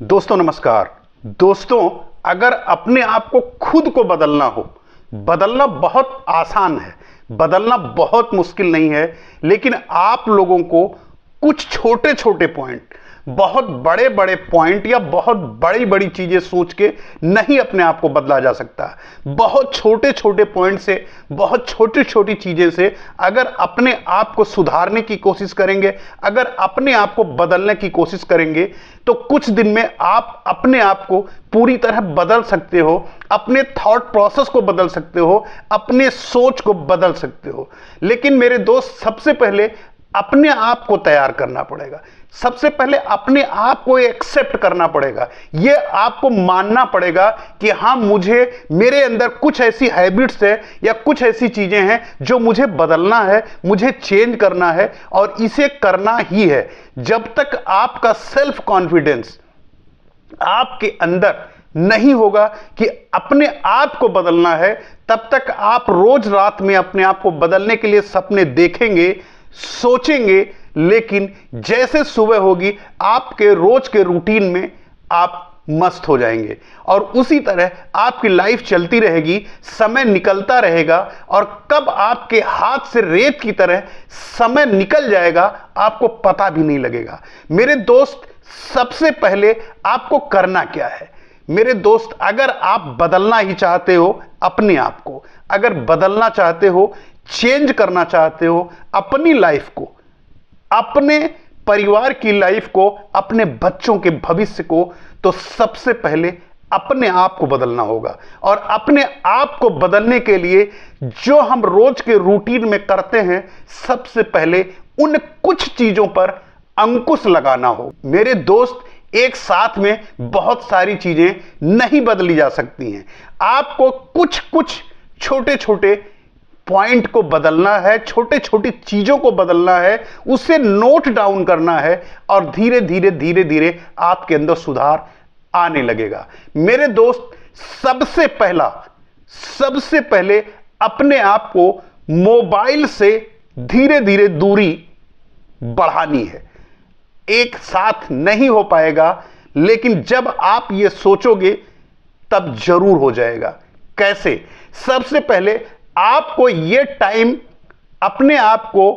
दोस्तों नमस्कार। दोस्तों, अगर अपने आप को खुद को बदलना हो, बदलना बहुत आसान है, बदलना बहुत मुश्किल नहीं है, लेकिन आप लोगों को कुछ छोटे छोटे पॉइंट, बहुत बड़े बड़े पॉइंट या बहुत बड़ी बड़ी चीजें सोच के नहीं अपने आप को बदला जा सकता। बहुत छोटे छोटे पॉइंट से, बहुत छोटी छोटी चीजें से अगर अपने आप को सुधारने की कोशिश करेंगे, अगर अपने आप को बदलने की कोशिश करेंगे, तो कुछ दिन में आप अपने आप को पूरी तरह बदल सकते हो, अपने थॉट प्रोसेस को बदल सकते हो, अपने सोच को बदल सकते हो। लेकिन मेरे दोस्त, सबसे पहले अपने आप को तैयार करना पड़ेगा। सबसे पहले अपने आप को एक्सेप्ट करना पड़ेगा। यह आपको मानना पड़ेगा कि हाँ, मेरे अंदर कुछ ऐसी हैबिट्स है या कुछ ऐसी चीजें हैं जो मुझे बदलना है, मुझे चेंज करना है और इसे करना ही है। जब तक आपका सेल्फ कॉन्फिडेंस आपके अंदर नहीं होगा कि अपने आप को बदलना है, तब तक आप रोज रात में अपने आप को बदलने के लिए सपने देखेंगे, सोचेंगे, लेकिन जैसे सुबह होगी आपके रोज के रूटीन में आप मस्त हो जाएंगे और उसी तरह आपकी लाइफ चलती रहेगी, समय निकलता रहेगा और कब आपके हाथ से रेत की तरह समय निकल जाएगा आपको पता भी नहीं लगेगा। मेरे दोस्त, सबसे पहले आपको करना क्या है? मेरे दोस्त, अगर आप बदलना ही चाहते हो अपने आप को, अगर बदलना चाहते हो, चेंज करना चाहते हो अपनी लाइफ को, अपने परिवार की लाइफ को, अपने बच्चों के भविष्य को, तो सबसे पहले अपने आप को बदलना होगा। और अपने आप को बदलने के लिए जो हम रोज के रूटीन में करते हैं, सबसे पहले उन कुछ चीजों पर अंकुश लगाना हो। मेरे दोस्त, एक साथ में बहुत सारी चीजें नहीं बदली जा सकती हैं। आपको कुछ कुछ छोटे छोटे पॉइंट को बदलना है, छोटे छोटी चीजों को बदलना है, उसे नोट डाउन करना है और धीरे धीरे धीरे धीरे आपके अंदर सुधार आने लगेगा। मेरे दोस्त, सबसे पहले अपने आप को मोबाइल से धीरे धीरे दूरी बढ़ानी है। एक साथ नहीं हो पाएगा, लेकिन जब आप ये सोचोगे तब जरूर हो जाएगा। कैसे? सबसे पहले आपको ये टाइम अपने आप को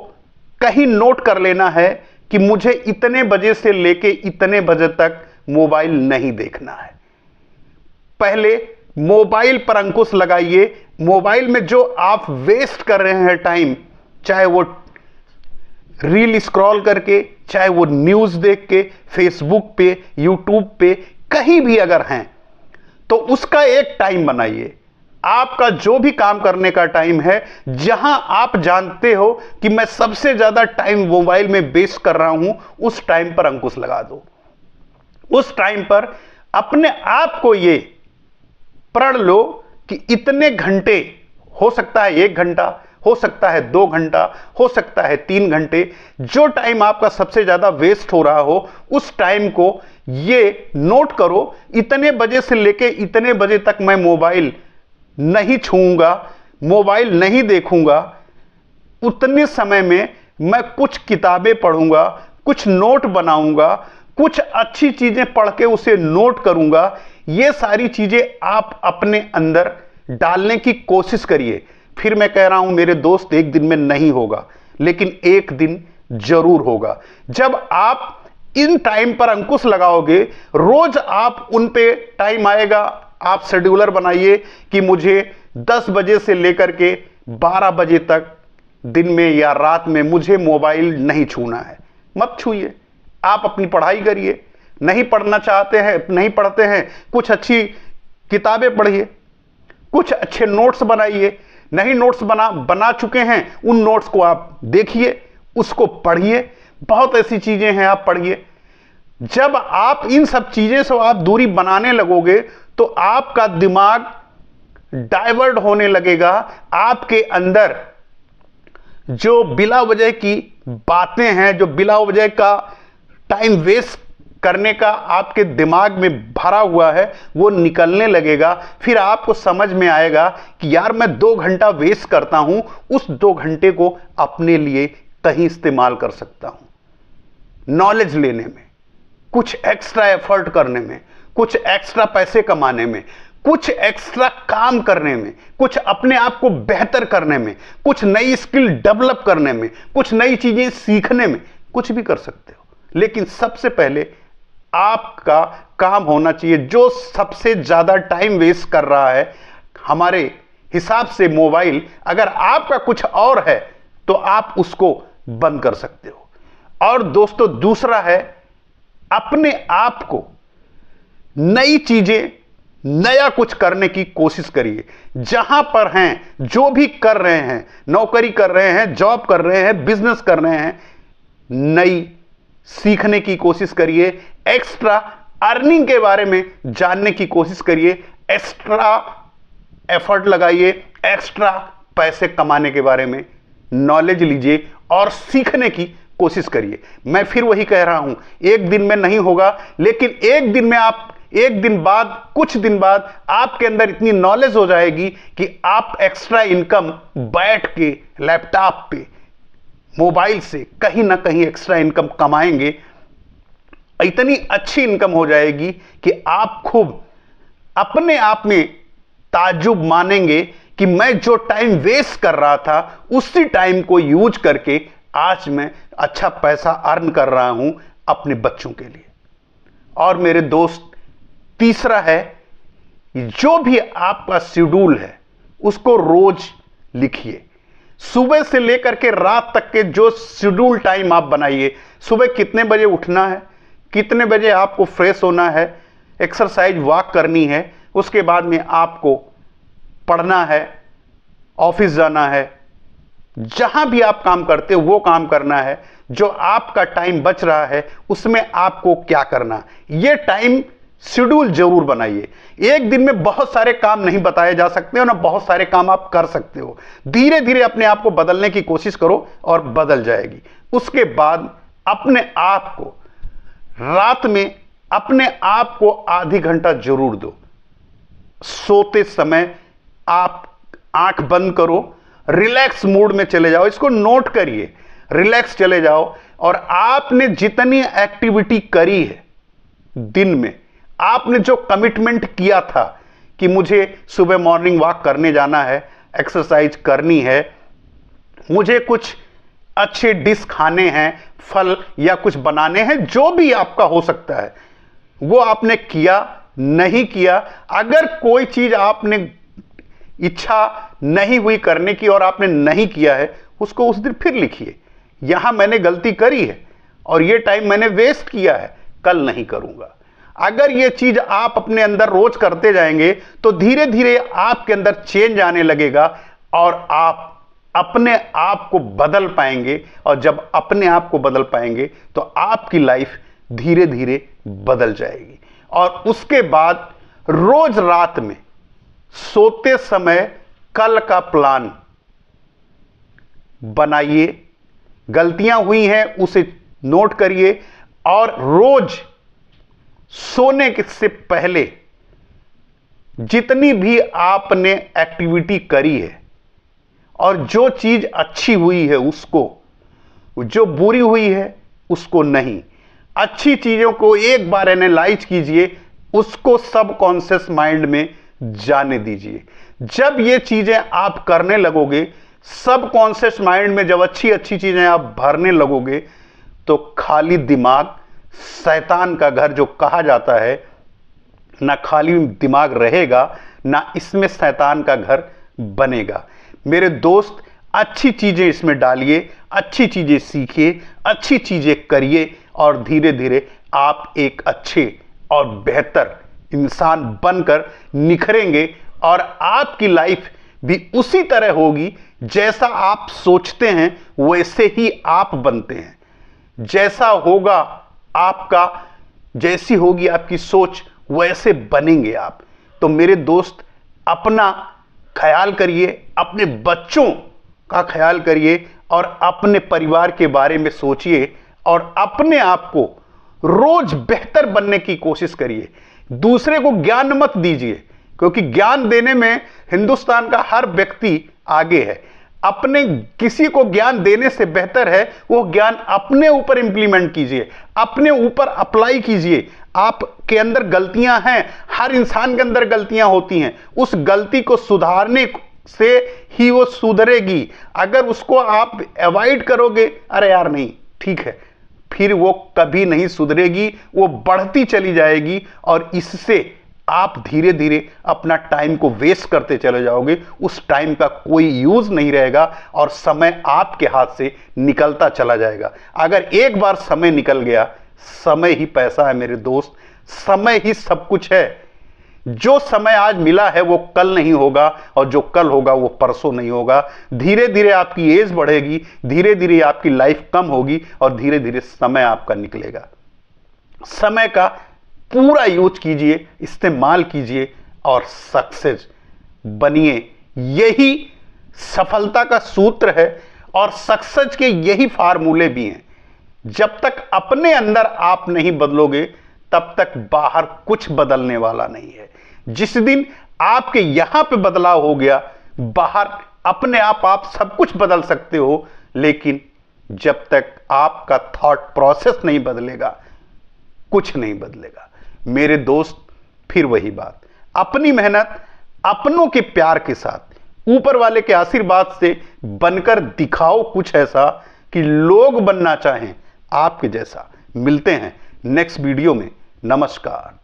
कहीं नोट कर लेना है कि मुझे इतने बजे से लेके इतने बजे तक मोबाइल नहीं देखना है। पहले मोबाइल पर अंकुश लगाइए। मोबाइल में जो आप वेस्ट कर रहे हैं टाइम, चाहे वो रील स्क्रॉल करके, चाहे वो न्यूज देख के, फेसबुक पे, यूट्यूब पे, कहीं भी अगर हैं, तो उसका एक टाइम बनाइए। आपका जो भी काम करने का टाइम है, जहां आप जानते हो कि मैं सबसे ज्यादा टाइम मोबाइल में वेस्ट कर रहा हूं, उस टाइम पर अंकुश लगा दो। उस टाइम पर अपने आप को ये प्रण लो कि इतने घंटे, हो सकता है 1 घंटा, हो सकता है 2 घंटा, हो सकता है 3 घंटे, जो टाइम आपका सबसे ज्यादा वेस्ट हो रहा हो, उस टाइम को ये नोट करो। इतने बजे से लेके इतने बजे तक मैं मोबाइल नहीं छूऊंगा, मोबाइल नहीं देखूंगा। उतने समय में मैं कुछ किताबें पढ़ूंगा, कुछ नोट बनाऊंगा, कुछ अच्छी चीजें पढ़ के उसे नोट करूंगा। ये सारी चीजें आप अपने अंदर डालने की कोशिश करिए। फिर मैं कह रहा हूं मेरे दोस्त, एक दिन में नहीं होगा, लेकिन एक दिन जरूर होगा। जब आप इन टाइम पर अंकुश लगाओगे, रोज आप उन पे टाइम आएगा, आप शेड्यूलर बनाइए कि मुझे 10 बजे से लेकर के 12 बजे तक दिन में या रात में मुझे मोबाइल नहीं छूना है। मत छूइए, आप अपनी पढ़ाई करिए। नहीं पढ़ना चाहते हैं, नहीं पढ़ते हैं, कुछ अच्छी किताबें पढ़िए, कुछ अच्छे नोट्स बनाइए। नहीं नोट्स बना चुके हैं, उन नोट्स को आप देखिए, उसको पढ़िए। बहुत ऐसी चीजें हैं, आप पढ़िए। जब आप इन सब चीजें से आप दूरी बनाने लगोगे, तो आपका दिमाग डाइवर्ट होने लगेगा। आपके अंदर जो बिला वजह की बातें हैं, जो बिला वजह का टाइम वेस्ट करने का आपके दिमाग में भरा हुआ है, वो निकलने लगेगा। फिर आपको समझ में आएगा कि यार, मैं 2 घंटा वेस्ट करता हूं, उस 2 घंटे को अपने लिए कहीं इस्तेमाल कर सकता हूं, नॉलेज लेने में, कुछ एक्स्ट्रा एफर्ट करने में, कुछ एक्स्ट्रा पैसे कमाने में, कुछ एक्स्ट्रा काम करने में, कुछ अपने आप को बेहतर करने में, कुछ नई स्किल डेवलप करने में, कुछ नई चीजें सीखने में, कुछ भी कर सकते हो। लेकिन सबसे पहले आपका काम होना चाहिए। जो सबसे ज्यादा टाइम वेस्ट कर रहा है हमारे हिसाब से मोबाइल, अगर आपका कुछ और है तो आप उसको बंद कर सकते हो। और दोस्तों, दूसरा है अपने आप को नई चीजें, नया कुछ करने की कोशिश करिए। जहां पर हैं, जो भी कर रहे हैं, नौकरी कर रहे हैं, जॉब कर रहे हैं, बिजनेस कर रहे हैं, नई सीखने की कोशिश करिए। एक्स्ट्रा अर्निंग के बारे में जानने की कोशिश करिए। एक्स्ट्रा एफर्ट लगाइए, एक्स्ट्रा पैसे कमाने के बारे में नॉलेज लीजिए और सीखने की कोशिश करिए। मैं फिर वही कह रहा हूं, एक दिन में नहीं होगा, लेकिन एक दिन में आप, एक दिन बाद, कुछ दिन बाद आपके अंदर इतनी नॉलेज हो जाएगी कि आप एक्स्ट्रा इनकम बैठ के लैपटॉप पे, मोबाइल से कहीं ना कहीं एक्स्ट्रा इनकम कमाएंगे। इतनी अच्छी इनकम हो जाएगी कि आप खूब अपने आप में ताज्जुब मानेंगे कि मैं जो टाइम वेस्ट कर रहा था उसी टाइम को यूज करके आज मैं अच्छा पैसा अर्न कर रहा हूं अपने बच्चों के लिए। और मेरे दोस्त, तीसरा है, जो भी आपका शेड्यूल है उसको रोज लिखिए। सुबह से लेकर के रात तक के जो शेड्यूल टाइम आप बनाइए, सुबह कितने बजे उठना है, कितने बजे आपको फ्रेश होना है, एक्सरसाइज वॉक करनी है, उसके बाद में आपको पढ़ना है, ऑफिस जाना है, जहां भी आप काम करते हो वो काम करना है। जो आपका टाइम बच रहा है उसमें आपको क्या करना, ये टाइम शेड्यूल जरूर बनाइए। एक दिन में बहुत सारे काम नहीं बताए जा सकते हो ना, बहुत सारे काम आप कर सकते हो। धीरे धीरे अपने आप को बदलने की कोशिश करो और बदल जाएगी। उसके बाद अपने आप को रात में अपने आप को आधी घंटा जरूर दो। सोते समय आप आंख बंद करो, रिलैक्स मूड में चले जाओ। इसको नोट करिए, रिलैक्स चले जाओ और आपने जितनी एक्टिविटी करी है दिन में, आपने जो कमिटमेंट किया था कि मुझे सुबह मॉर्निंग वॉक करने जाना है, एक्सरसाइज करनी है, मुझे कुछ अच्छे डिश खाने हैं, फल या कुछ बनाने हैं, जो भी आपका हो सकता है वो आपने किया, नहीं किया। अगर कोई चीज आपने इच्छा नहीं हुई करने की और आपने नहीं किया है, उसको उस दिन फिर लिखिए, यहां मैंने गलती करी है और ये टाइम मैंने वेस्ट किया है, कल नहीं करूंगा। अगर ये चीज आप अपने अंदर रोज करते जाएंगे तो धीरे धीरे आपके अंदर चेंज आने लगेगा और आप अपने आप को बदल पाएंगे। और जब अपने आप को बदल पाएंगे तो आपकी लाइफ धीरे धीरे बदल जाएगी। और उसके बाद रोज रात में सोते समय कल का प्लान बनाइए। गलतियां हुई हैं उसे नोट करिए और रोज सोने से पहले जितनी भी आपने एक्टिविटी करी है और जो चीज अच्छी हुई है उसको, जो बुरी हुई है उसको नहीं, अच्छी चीजों को एक बार एनालाइज कीजिए, उसको सबकॉन्शियस माइंड में जाने दीजिए। जब ये चीजें आप करने लगोगे, सबकॉन्शियस माइंड में जब अच्छी अच्छी चीजें आप भरने लगोगे, तो खाली दिमाग शैतान का घर जो कहा जाता है, ना खाली दिमाग रहेगा, ना इसमें शैतान का घर बनेगा। मेरे दोस्त, अच्छी चीजें इसमें डालिए, अच्छी चीजें सीखिए, अच्छी चीजें करिए और धीरे धीरे आप एक अच्छे और बेहतर इंसान बनकर निखरेंगे और आपकी लाइफ भी उसी तरह होगी जैसा आप सोचते हैं वैसे ही आप बनते हैं। जैसा होगा आपका, जैसी होगी आपकी सोच वैसे बनेंगे आप। तो मेरे दोस्त, अपना ख्याल करिए, अपने बच्चों का ख्याल करिए और अपने परिवार के बारे में सोचिए और अपने आप को रोज बेहतर बनने की कोशिश करिए। दूसरे को ज्ञान मत दीजिए, क्योंकि ज्ञान देने में हिंदुस्तान का हर व्यक्ति आगे है। अपने किसी को ज्ञान देने से बेहतर है वो ज्ञान अपने ऊपर इंप्लीमेंट कीजिए, अपने ऊपर अप्लाई कीजिए। आपके अंदर गलतियां हैं, हर इंसान के अंदर गलतियां होती हैं, उस गलती को सुधारने से ही वो सुधरेगी। अगर उसको आप अवॉइड करोगे, अरे यार नहीं ठीक है, फिर वो कभी नहीं सुधरेगी, वो बढ़ती चली जाएगी और इससे आप धीरे धीरे अपना टाइम को वेस्ट करते चले जाओगे। उस टाइम का कोई यूज नहीं रहेगा और समय आपके हाथ से निकलता चला जाएगा। अगर एक बार समय निकल गया, समय ही पैसा है मेरे दोस्त, समय ही सब कुछ है। जो समय आज मिला है वो कल नहीं होगा और जो कल होगा वो परसों नहीं होगा। धीरे धीरे आपकी एज बढ़ेगी, धीरे धीरे आपकी लाइफ कम होगी और धीरे धीरे समय आपका निकलेगा। समय का पूरा यूज कीजिए, इस्तेमाल कीजिए और सक्सेस बनिए। यही सफलता का सूत्र है और सक्सेस के यही फार्मूले भी हैं। जब तक अपने अंदर आप नहीं बदलोगे तब तक बाहर कुछ बदलने वाला नहीं है। जिस दिन आपके यहां पे बदलाव हो गया, बाहर अपने आप सब कुछ बदल सकते हो। लेकिन जब तक आपका थॉट प्रोसेस नहीं बदलेगा, कुछ नहीं बदलेगा। मेरे दोस्त, फिर वही बात, अपनी मेहनत अपनों के प्यार के साथ, ऊपर वाले के आशीर्वाद से बनकर दिखाओ कुछ ऐसा कि लोग बनना चाहें आपके जैसा। मिलते हैं नेक्स्ट वीडियो में। नमस्कार।